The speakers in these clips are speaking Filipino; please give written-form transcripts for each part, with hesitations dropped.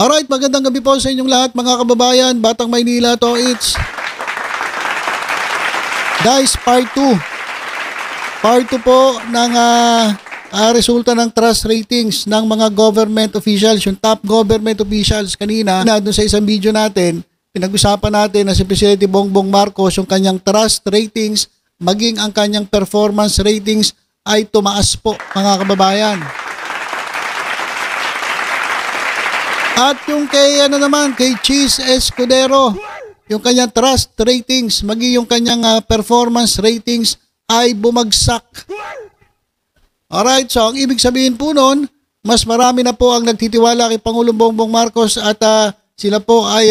Alright, magandang gabi po sa inyong lahat mga kababayan, Batang Maynila to it's. Guys, part 2. Part 2 po ng resulta ng trust ratings ng mga government officials, yung top government officials kanina. Doon sa isang video natin, pinag-usapan natin na si Presidente Bongbong Marcos, yung kanyang trust ratings, maging ang kanyang performance ratings ay tumaas po mga kababayan. At yung kay kay Cheese Escudero, yung kanyang trust ratings, maging yung kanyang performance ratings ay bumagsak. Alright, so ang ibig sabihin po nun, mas marami na po ang nagtitiwala kay Pangulong Bongbong Marcos at sila po ay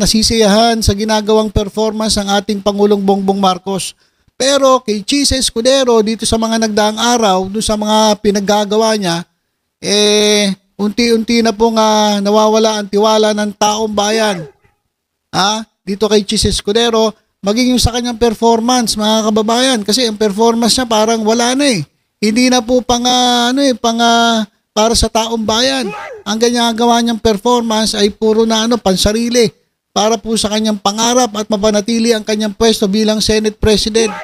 nasisiyahan sa ginagawang performance ng ating Pangulong Bongbong Marcos. Pero kay Cheese Escudero, dito sa mga nagdaang araw, doon sa mga pinaggagawa niya, unti-unti na pong nawawala ang tiwala ng taong bayan. Dito kay Cheese Escudero, maging yung sa kanyang performance, mga kababayan. Kasi ang performance niya parang wala na eh. Hindi na po para sa taong bayan. Ang ginagawa niyang performance ay puro na pansarili. Para po sa kanyang pangarap at mapanatili ang kanyang pwesto bilang Senate President.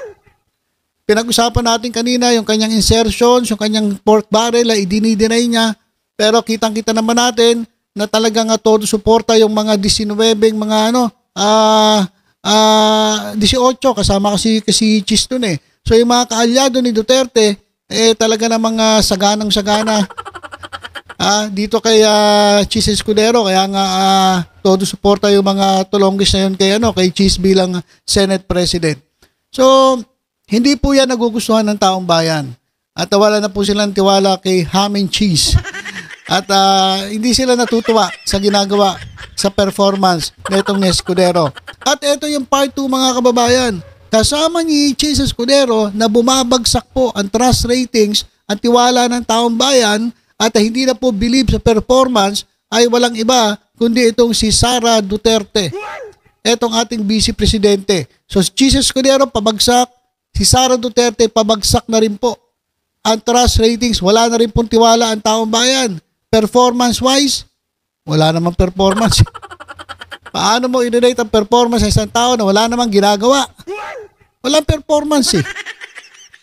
Pinag-usapan natin kanina yung kanyang insertions, yung kanyang pork barrel ay idini-deny niya. Pero kitang-kita naman natin na talagang todo suporta yung mga 19 mga 18 kasama kasi Cheese dun eh. So yung mga kaalyado ni Duterte talaga namang saganang-sagana dito kay Cheese Escudero, kaya nga todo suporta yung mga tulonggis na yun kay Cheese bilang Senate President. So hindi po yan nagugustuhan ng taong bayan at wala na po silang tiwala kay Ham and Cheese. At hindi sila natutuwa sa ginagawa sa performance nitong Escudero. At ito yung part 2 mga kababayan. Kasama ni Cheese Escudero na bumabagsak po ang trust ratings at tiwala ng taong bayan at hindi na po believe sa performance ay walang iba kundi itong si Sara Duterte. Etong ating Vice Presidente. So si Cheese Escudero pabagsak, si Sara Duterte pabagsak na rin po. Ang trust ratings, wala na rin pong tiwala ang taong bayan. Performance-wise, wala namang performance. Paano mo i-rate ang performance sa isang tao na wala namang ginagawa? Walang performance eh.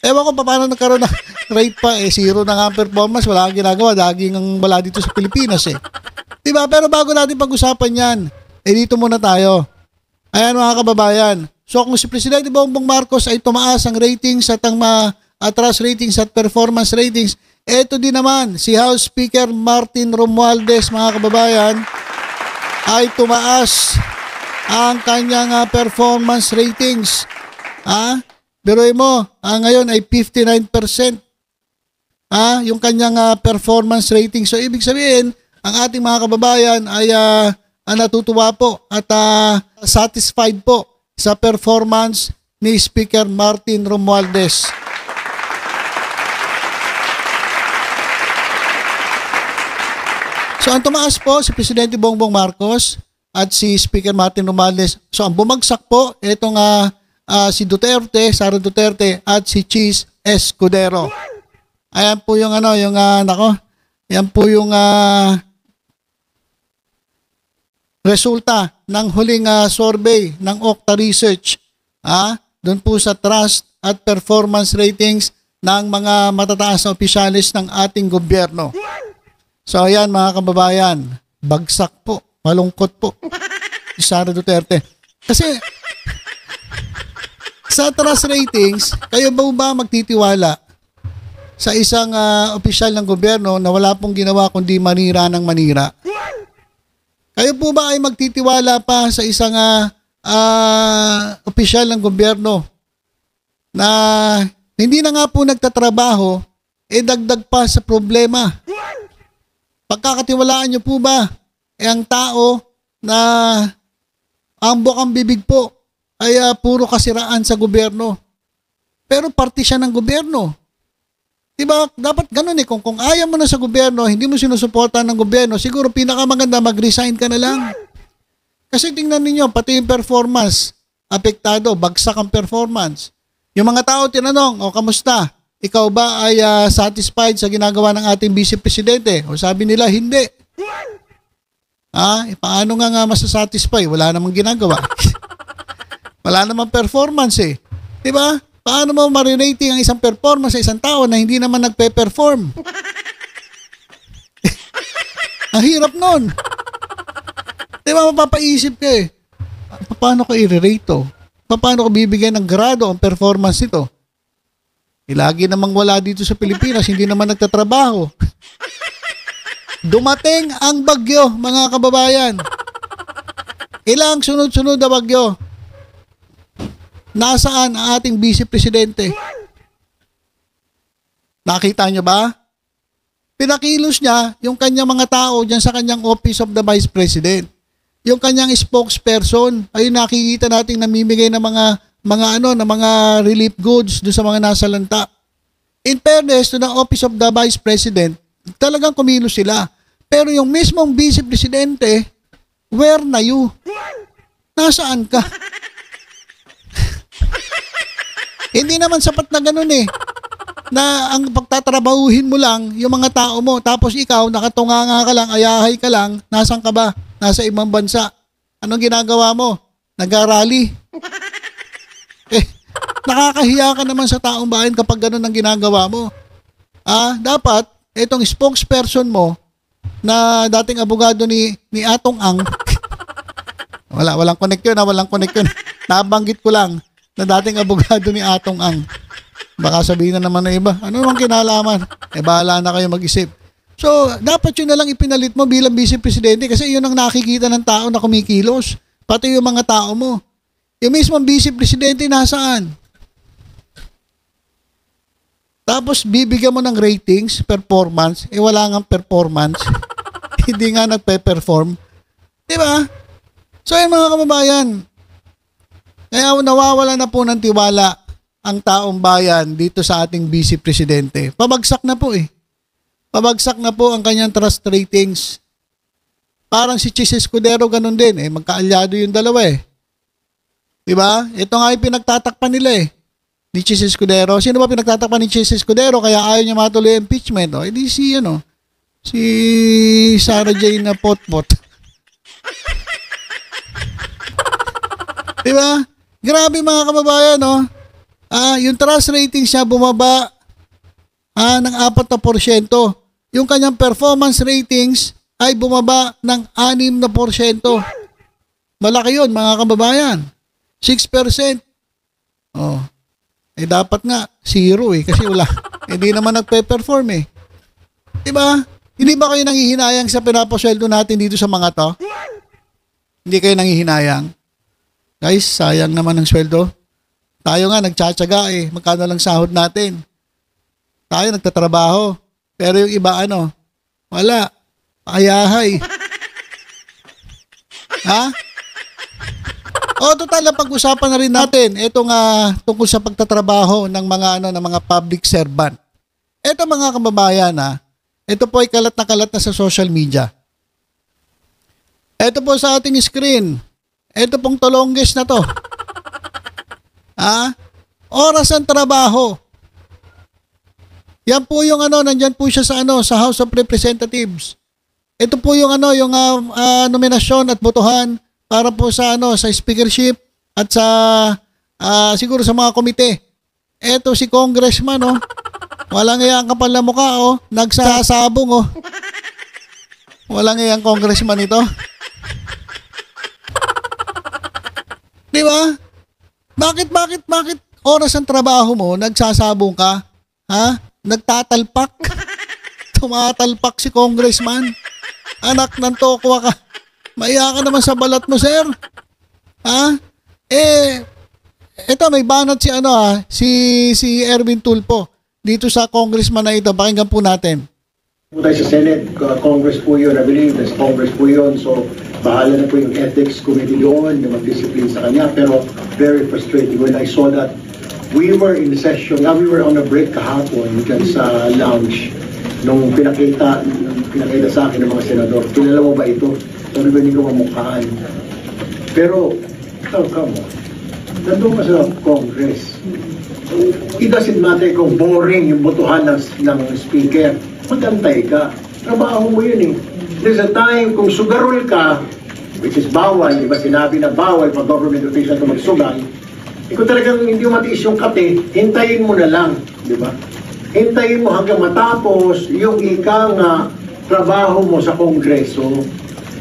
Ewan ko paano nagkaroon ng rate pa zero na nga ang performance, wala kang ginagawa, daging ang wala dito sa Pilipinas eh. Diba? Pero bago natin pag-usapan yan, dito muna tayo. Ayan mga kababayan. So kung si Presidente Bongbong Marcos ay tumaas ang ratings at ang trust ratings at performance ratings, ito din naman, si House Speaker Martin Romualdez, mga kababayan, ay tumaas ang kanyang performance ratings. Biruin mo, ngayon ay 59%. Yung kanyang performance rating. So, ibig sabihin, ang ating mga kababayan ay natutuwa po at satisfied po sa performance ni Speaker Martin Romualdez. So, ang tumaas po si Presidente Bongbong Marcos at si Speaker Martin Romualdez. So, ang bumagsak po, itong si Duterte, Sara Duterte at si Cheese Escudero. Ayan po yung yan po yung resulta ng huling survey ng Okta Research. Doon po sa trust at performance ratings ng mga matataas na opisyalis ng ating gobyerno. So ayan mga kababayan, bagsak po, malungkot po si Sara Duterte. Kasi sa trust ratings, kayo ba magtitiwala sa isang opisyal ng gobyerno na wala pong ginawa kundi manira ng manira? Kayo po ba ay magtitiwala pa sa isang opisyal ng gobyerno na hindi na nga po nagtatrabaho, dagdag pa sa problema? Pagkakatiwalaan niyo po ba ang tao na ang bukang bibig po ay puro kasiraan sa gobyerno? Pero parte siya ng gobyerno. Diba? Dapat ganun eh. Kung ayaw mo na sa gobyerno, hindi mo sinusuportahan ng gobyerno, siguro pinakamaganda mag-resign ka na lang. Kasi tingnan ninyo, pati yung performance, apektado, bagsak ang performance. Yung mga tao tinanong, kamusta? Ikaw ba ay satisfied sa ginagawa ng ating Vice Presidente? O sabi nila, hindi. Paano nga masasatisfy? Wala namang ginagawa. Wala namang performance eh. Diba? Paano mo ma-rating ang isang performance sa isang tao na hindi naman nagpe-perform? Ang hirap nun. Diba, mapapaisip ka eh. Paano ko i-rate to? Paano ko bibigyan ng grado ang performance nito? Lagi namang wala dito sa Pilipinas, hindi naman nagtatrabaho. Dumating ang bagyo, mga kababayan. Ilang sunod-sunod na bagyo. Nasaan ang ating Vice Presidente? Nakita niyo ba? Pinakilos niya yung kanyang mga tao dyan sa kanyang Office of the Vice President. Yung kanyang spokesperson, ay nakikita nating namimigay ng mga relief goods do sa mga nasa lanta. In fairness to the Office of the Vice President, talagang kumilos sila. Pero yung mismong Vice Presidente, where na you? Nasaan ka? Hindi naman sapat na ganun eh. Na ang pagtatrabahuhin mo lang yung mga tao mo, tapos ikaw nakatunganga ka lang, ayahay ka lang, nasan ka ba? Nasa ibang bansa. Anong ginagawa mo? Nag-rally. Nakakahiya ka naman sa taong bayan kapag ganun ang ginagawa mo. Dapat itong spokesperson mo na dating abogado ni Atong Ang. walang connection walang connection. Nabanggit ko lang na dating abogado ni Atong Ang. Baka sabihin na naman na iba, ano naman kinalaman? Bahala na kayo mag-isip. So, dapat yun na lang ipinalit mo bilang Vice Presidente kasi yun ang nakikita ng tao na kumikilos. Pati yung mga tao mo. Yung mismong Vice Presidente nasaan? Tapos, bibigyan mo ng ratings, performance, wala nga performance. Hindi nga nagpe-perform. Diba? So, yun mga kababayan, kaya nawawala na po ng tiwala ang taong bayan dito sa ating Vice Presidente. Pabagsak na po eh. Pabagsak na po ang kanyang trust ratings. Parang si Chis Escudero ganun din eh. Magkaalyado yung dalawa eh. Diba? Ito nga yung pinagtatakpan nila eh. Ni Chis Escudero. Sino ba pinagtatakpan ni Chis Escudero kaya ayaw niya matuloy impeachment? Hindi si Sarah Jane Potpot. Diba? Grabe mga kababayan, no? Yung trust rating siya bumaba ng 4%. Yung kanyang performance ratings ay bumaba ng 6%. Malaki yun, mga kababayan. 6%. Dapat nga, 0 eh. Kasi wala. Hindi naman nagpe-perform eh. Diba? Hindi ba kayo nanghihinayang sa pinapasweldo natin dito sa mga to? Hindi kayo nanghihinayang? Guys, sayang naman ang sweldo. Tayo nga, nagtsatsaga eh. Magkano lang sahod natin? Tayo nagtatrabaho. Pero yung iba wala. Ayahay. Total na pag-usapan na rin natin. Ito nga tungkol sa pagtatrabaho ng mga public servant. Ito mga kababayan ito po ay kalat na sa social media. Ito po sa ating screen. Ito pong tolongges na to. Oras ng trabaho. Yan po yung nandyan po siya sa House of Representatives. Ito po yung nominasyon at botohan para po sa speakership at sa siguro sa mga komite. Ito si congressman walang iyang kapal na mukha nagsasabong Walang iyang congressman ito. Di ba? Bakit oras ang trabaho mo, nagsasabong ka? Nagtatalpak? Tumatalpak si congressman? Anak ng tokwa ka. Maiya ka naman sa balat mo, sir. Ito may banat si Erwin Tulfo dito sa congressman na ito. Pakinggan po natin. Tayo sa Senate, Congress po yun, I believe, that's Congress po yun. So, bahala na po yung ethics committee doon na mag-discipline sa kanya. Pero, very frustrating when I saw that we were in the session, we were on a break kahapon dyan sa lounge nung pinakita sa akin ng mga senador. Kilala mo ba ito? Sabi ba hindi ko mamukhaan? Pero, come on. Nandun ka sa Congress. It doesn't matter kung boring yung botohan ng speaker. Magantay ka. Trabaho mo yun eh. There's a time kung sugarol ka, which is bawal, di ba sinabi na bawal pag government official ka magsugal, kung talagang hindi mo matiis yung kape, hintayin mo na lang, di ba? Hintayin mo hanggang matapos yung ikang trabaho mo sa Kongreso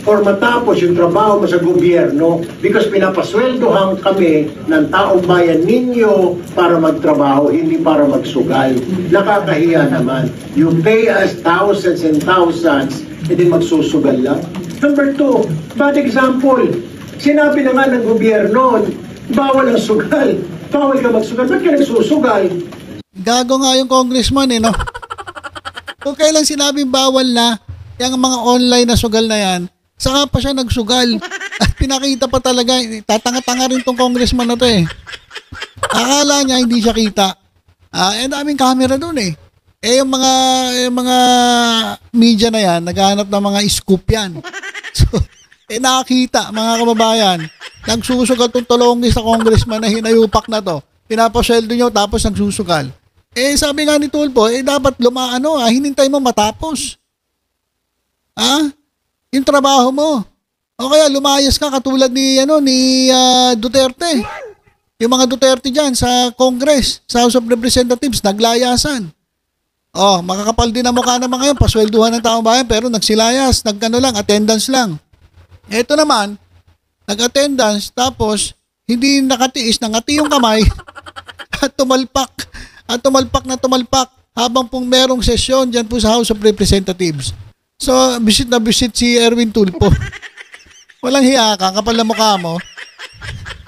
or matapos yung trabaho mo sa gobyerno because pinapasweldohan kami ng taong bayan ninyo para magtrabaho, hindi para magsugal. Nakakahiya naman. You pay us thousands and thousands, hindi magsusugal lang. Number 2, bad example. Sinabi na nga ng gobyerno, bawal ang sugal. Bawal ka magsugal. Ba't ka nagsusugal? Gago nga yung congressman eh, no? Kung kailan sinabing bawal na, yung mga online na sugal na yan, saka pa siya nagsugal. At pinakita pa talaga, tatanga-tanga rin tong congressman na to eh. Akala niya hindi siya kita. Daming camera dun eh. Yung mga media na yan, naghahanap ng mga scoop yan. So, nakakita mga kababayan, nagsusugal tong tulongis sa congressman na hinayupak na to. Pinapasweldo nyo tapos nagsusugal. Sabi nga ni Tulfo, dapat hinintay mo matapos. Yung trabaho mo. O kaya lumayas ka katulad ni Duterte. Yung mga Duterte dyan sa Congress, sa House of Representatives, naglayasan. Makakapal din ang mukha naman ngayon, paswelduhan ng taong bayan, pero nagsilayas, attendance lang. Ito naman, nag-attendance, tapos hindi nakatiis, nangati yung kamay, at tumalpak habang pong merong sesyon dyan po sa House of Representatives. So, visit na visit si Erwin Tulfo. Walang hiya ka, kapal na mukha mo.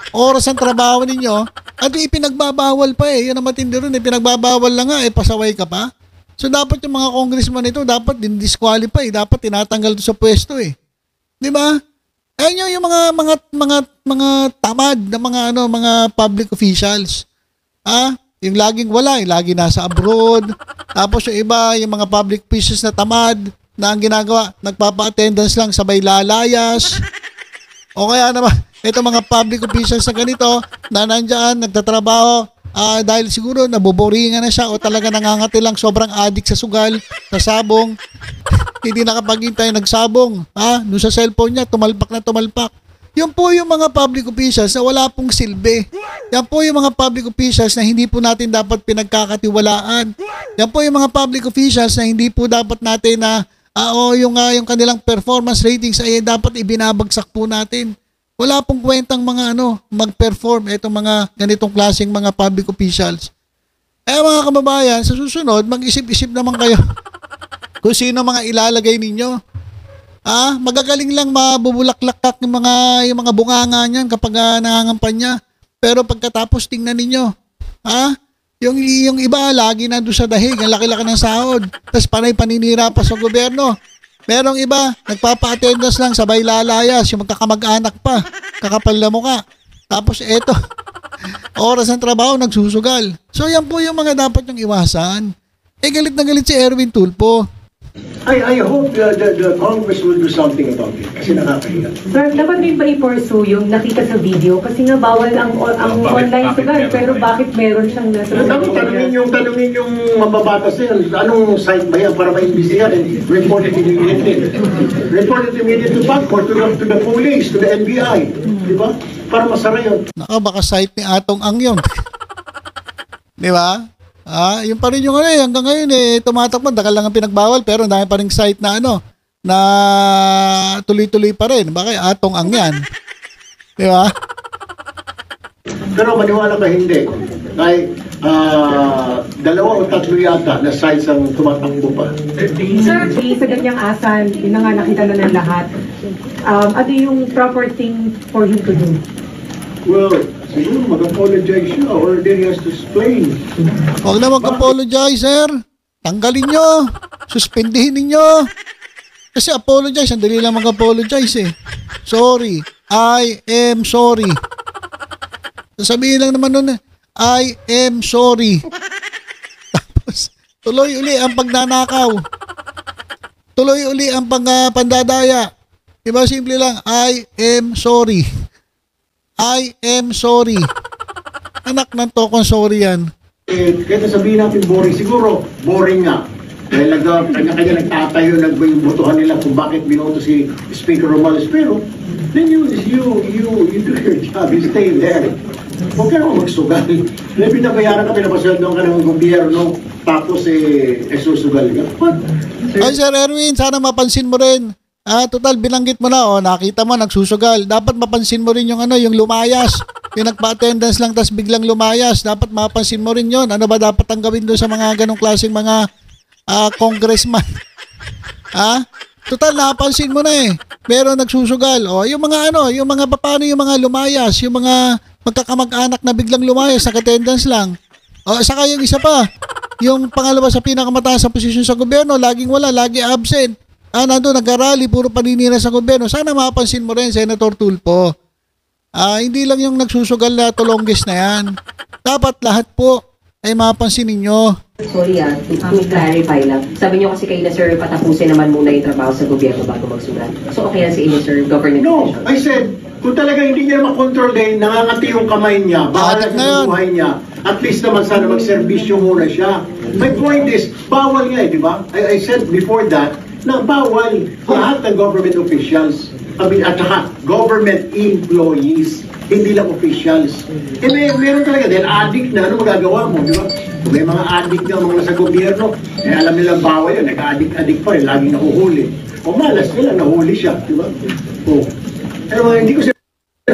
Oras ang trabaho ninyo, at ipinagbabawal pa eh. Yan ang matindi rin, pinagbabawal lang nga, pasaway ka pa. So, dapat yung mga congressman ito, dapat din-disqualify, dapat tinatanggal sa pwesto eh. Di ba? Ayun yung mga tamad na mga public officials. Yung laging wala, yung lagi nasa abroad. Tapos yung iba, yung mga public officials na tamad, na ang ginagawa, nagpapa-attendance lang, sabay lalayas. O kaya naman, ito mga public officials na ganito, na nandyan, nagtatrabaho, dahil siguro naboboringan na siya o talaga nangangati lang, sobrang addict sa sugal, sa sabong, hindi nakapaghintay, nagsabong, doon sa cellphone niya, tumalpak na tumalpak. Yan po yung mga public officials na wala pong silbi. Yan po yung mga public officials na hindi po natin dapat pinagkakatiwalaan. Yan po yung mga public officials na hindi po dapat natin na yung kanilang performance ratings ay dapat ibinabagsak po natin. Wala pong kwentang mag-perform itong mga ganitong klaseng mga public officials. Mga kababayan, sa susunod, mag-isip-isip naman kayo kung sino mga ilalagay ninyo. Magagaling lang mabubulaklak yung mga bunganga niyan kapag nangangampanya. Pero pagkatapos tingnan ninyo, yung iba lagi na doon sa dahig, ang laki-laki ng sahod. Tapos panay paninira pa sa gobyerno. Merong iba, nagpapa-attendance lang, sabay lalayas, yung magkakamag-anak pa, kakapal na mukha. Tapos eto, oras ng trabaho, nagsusugal. So yan po yung mga dapat yung iwasan. Galit na galit si Erwin Tulfo. I hope the Congress will do something about it kasi nakakahiya. Sir, dapat din ba i-pursue yung nakita sa video? Kasi nga bawal ang online sugal, pero bakit meron siyang nasa video? Tanungin yung mababatas yan. Anong site ba yan para maimbisigan and report it immediately? Report it immediately to PAGCOR, to the police, to the NBI. Di ba? Para masara yun. Baka site ni Atong Ang yun. Di ba? Yung pa rin yung hanggang ngayon tumatakbo, dakal lang ang pinagbawal pero dahil pa rin site na na tuloy-tuloy pa rin. Bakit Atong Ang yan? Di ba? Pero maniwala ka hindi. Ay, 2 o 3 yata na sites ang tumatakbo pa. Sir, sa ganyang asan, yun na nga nakita na ng lahat. Ano yung proper thing for him to do? Well, siguro mag-apologize siya or then he has to explain. Huwag na mag-apologize, sir. Tanggalin nyo. Suspendihin ninyo. Kasi apologize, ang dali lang mag-apologize eh. Sorry. I am sorry. Sasabihin lang naman nun I am sorry. Tapos, tuloy uli ang pagnanakaw. Tuloy uli ang pandadaya. Diba simple lang, I am sorry. I am sorry. Anak ng tokong sorry yan. Kaya sabihin natin boring, siguro boring nga. Dahil kanya-kanya nagtatayo, nagbutuhan nila kung bakit binoto si Speaker Romales. Pero, then you do your job, you stay there. Huwag ka naman magsugal. Dahil pinabayaran ka, pinapasweldo ka ng gobyerno, tapos susugal ka. What? Ay, Sir Erwin, sana mapansin mo rin. Total, binanggit mo na, nakita mo, nagsusugal. Dapat mapansin mo rin yung yung lumayas. Yung nagpa-attendance lang, tas biglang lumayas. Dapat mapansin mo rin yun. Ano ba dapat ang gawin doon sa mga ganong klaseng mga congressman? Total, napansin mo na eh. Pero nagsusugal. Yung mga yung mga paano yung mga lumayas, yung mga magkakamag-anak na biglang lumayas, nag-attendance lang. Saka yung isa pa, yung pangalawa sa pinakamataas sa posisyon sa gobyerno, laging wala, lagi absent. Nandun, nag-arali, puro paninira sa gobyerno. Sana mapansin mo rin, Senator Tulfo. Hindi lang yung nagsusugal na tulongges na yan. Dapat lahat po ay mapansin ninyo. Sorry to clarify lang. Sabi niyo kasi kayo na sir, patapusin naman muna yung trabaho sa gobyerno bago magsulat. So okay lang sa inyo sir, government No, official. I said, kung talaga hindi niya makontrol dahil nangangati yung kamay niya, bahala sa buhay niya, at least naman sana magserbisyo muna siya. My point is, bawal nga di ba? I said before that, na bawal lahat ng government officials, at saka government employees, hindi lang officials. Meron talaga, dahil addict na, ano magagawa mo, di ba? Kung may mga addict na mga sa gobyerno, alam nilang bawal yun, nag-addict pa rin, laging nahuhuli. O malas nila, nahuli siya, di ba? Pero hindi ko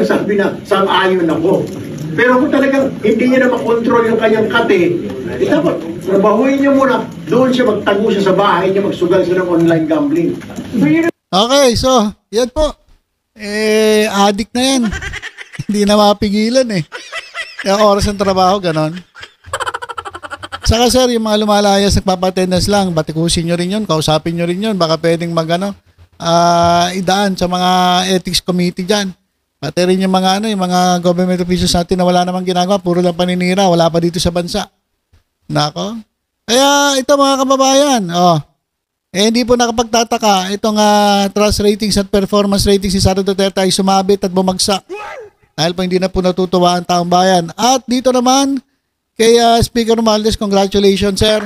sabi na, sang-ayon ako. Pero kung talagang hindi niya na makontrol yung kanyang kate, dapat trabahuin niya muna, doon siya magtago siya sa bahay niya, magsugal siya ng online gambling. Okay, so, yan po. Addict na yan. Hindi na mapigilan eh. Yung oras ng trabaho, ganon. Saka sir, yung mga lumalayas, nagpapa-attendance lang, batikusin nyo rin yun, kausapin nyo rin yun, baka pwedeng idaan sa mga ethics committee dyan. Pati rin yung mga yung mga government officials natin na wala namang ginagawa, puro lang paninira, wala pa dito sa bansa. Nako. Kaya ito mga kababayan, hindi po nakapagtataka itong trust ratings at performance ratings si Sara Duterte ay sumabit at bumagsak. Dahil po hindi na po natutuwa ang taong bayan. At dito naman kay Speaker Romualdez, congratulations sir.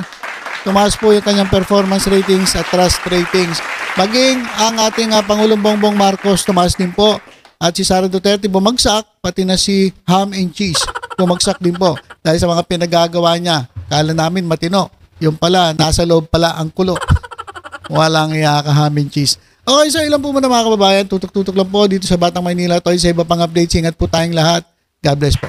Tumaas po yung kanyang performance ratings at trust ratings. Maging ang ating Pangulong Bongbong Marcos tumaas din po. At si Sara Duterte bumagsak, pati na si Ham and Cheese bumagsak din po dahil sa mga pinagagawa niya. Kala namin matino. Yung pala, nasa loob pala ang kulo. Walang iyaka Ham and Cheese. Okay, so ilan po muna mga kababayan. Tutok-tutok lang po dito sa Batang Maynila. Ito ay sa iba pang updates. Ingat po tayong lahat. God bless po.